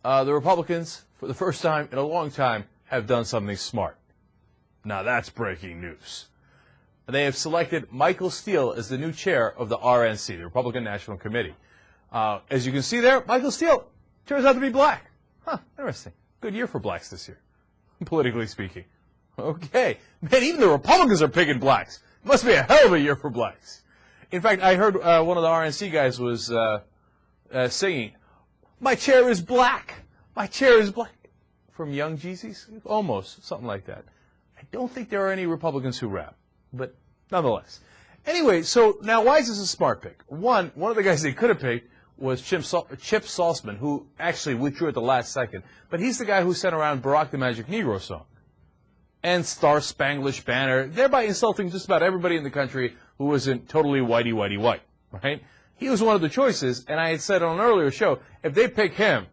the Republicans, for the first time in a long time, have done something smart. Now that's breaking news. They have selected Michael Steele as the new chair of the RNC, the Republican National Committee. As you can see there, Michael Steele turns out to be black. Huh, interesting. Good year for blacks this year, politically speaking. Okay. Man, even the Republicans are picking blacks. It must be a hell of a year for blacks. In fact, I heard one of the RNC guys was singing, "My chair is black. My chair is black." From Young Jeezy's? Almost, something like that. I don't think there are any Republicans who rap, but nonetheless. Anyway, so now why is this a smart pick? One of the guys they could have picked was Chip Saltzman, who actually withdrew at the last second. But he's the guy who sent around Barack the Magic Negro song and Star Spanglish Banner, thereby insulting just about everybody in the country who isn't totally whitey, right? He was one of the choices, and I had said on an earlier show, if they pick him,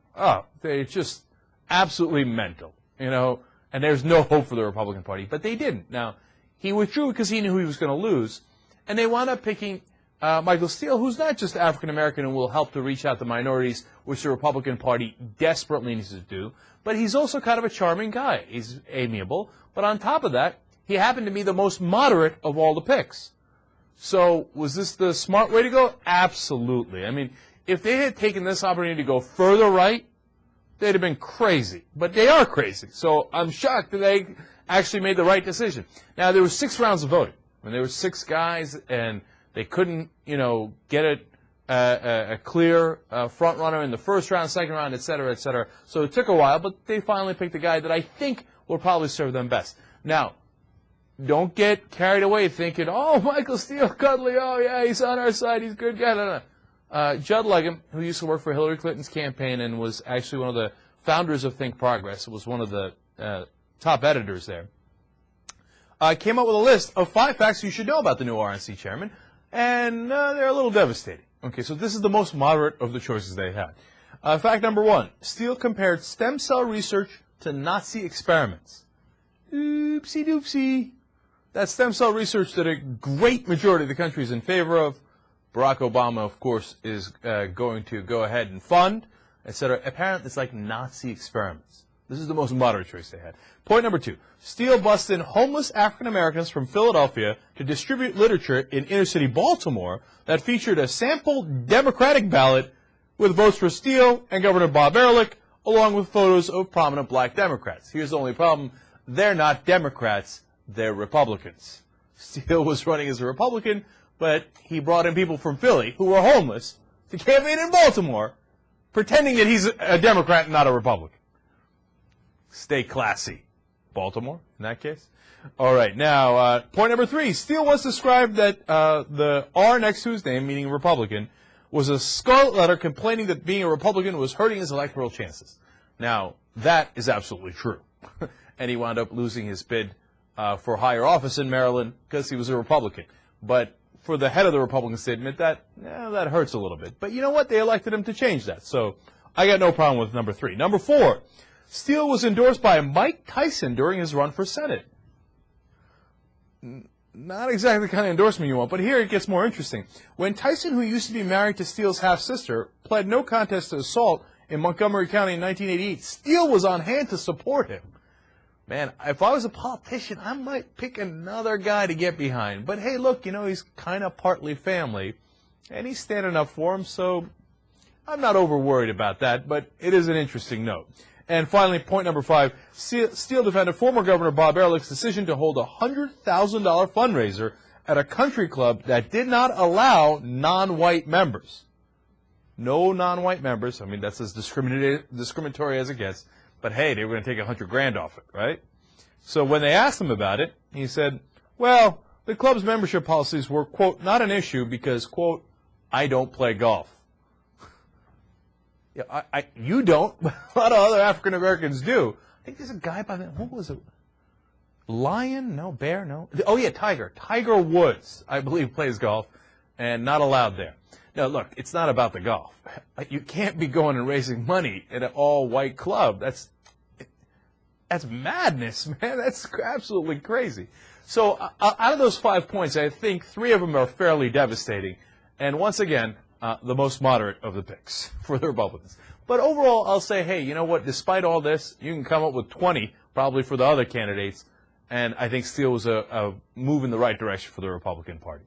they're just absolutely mental, and there's no hope for the Republican Party. But they didn't. Now, he withdrew because he knew he was going to lose, and they wound up picking Michael Steele, who's not just African-American and will help to reach out to minorities, which the Republican Party desperately needs to do, but he's also kind of a charming guy. He's amiable, but on top of that, he happened to be the most moderate of all the picks. So was this the smart way to go? Absolutely. I mean, if they had taken this opportunity to go further right, they'd have been crazy. But they are crazy. So I'm shocked that they actually made the right decision. Now, there were 6 rounds of voting. And there were 6 guys, and they couldn't, get a clear front runner in the first round, second round, et cetera, et cetera. So it took a while, but they finally picked the guy that I think will probably serve them best. Now, don't get carried away thinking, oh, Michael Steele, cuddly, oh, yeah, he's on our side, he's a good guy. No. Judd Legum, who used to work for Hillary Clinton's campaign and was actually one of the founders of Think Progress, was one of the top editors there, came up with a list of 5 facts you should know about the new RNC chairman, and they're a little devastating. Okay, so this is the most moderate of the choices they had. Fact number 1, Steele compared stem cell research to Nazi experiments. Oopsie doopsie. That's stem cell research that a great majority of the country is in favor of. Barack Obama, of course, is going to go ahead and fund, etc. Apparently, it's like Nazi experiments. This is the most moderate choice they had. Point number 2. Steele busted homeless African Americans from Philadelphia to distribute literature in inner-city Baltimore that featured a sample Democratic ballot with votes for Steele and Governor Bob Ehrlich, along with photos of prominent black Democrats. Here's the only problem. They're not Democrats. They're Republicans. Steele was running as a Republican, but he brought in people from Philly who were homeless to campaign in Baltimore, pretending that he's a Democrat and not a Republican. Stay classy, Baltimore, in that case. All right, now, point number 3. Steele once described that the R next to his name, meaning Republican, was a scarlet letter complaining that being a Republican was hurting his electoral chances. Now, that is absolutely true. And he wound up losing his bid for higher office in Maryland because he was a Republican. But for the head of the Republicans to admit that, that hurts a little bit. But you know what? They elected him to change that. So I got no problem with number 3. Number 4, Steele was endorsed by Mike Tyson during his run for Senate. Not exactly the kind of endorsement you want, but here it gets more interesting. When Tyson, who used to be married to Steele's half-sister, pled no contest to assault in Montgomery County in 1988, Steele was on hand to support him. Man, if I was a politician, I might pick another guy to get behind. But hey, look, he's kind of partly family, and he's standing up for him, so I'm not over-worried about that, but it is an interesting note. And finally, point number 5, Steele defended former Governor Bob Ehrlich's decision to hold a $100,000 fundraiser at a country club that did not allow non-white members. No non-white members. I mean, that's as discriminatory as it gets. But hey, they were going to take $100,000 off it, right? So when they asked him about it, he said, well, the club's membership policies were, quote, not an issue because, quote, I don't play golf. Yeah, you don't, but a lot of other African Americans do. I think there's a guy by the name, what was it? Lion? No. Bear? No. Oh, yeah, Tiger. Tiger Woods, I believe, plays golf and not allowed there. Now, look, it's not about the golf. You can't be going and raising money at an all-white club. That's madness, man. That's absolutely crazy. So out of those 5 points, I think 3 of them are fairly devastating. And once again, the most moderate of the picks for the Republicans. But overall, I'll say, hey, you know what? Despite all this, you can come up with 20 probably for the other candidates, and I think Steele was a move in the right direction for the Republican Party.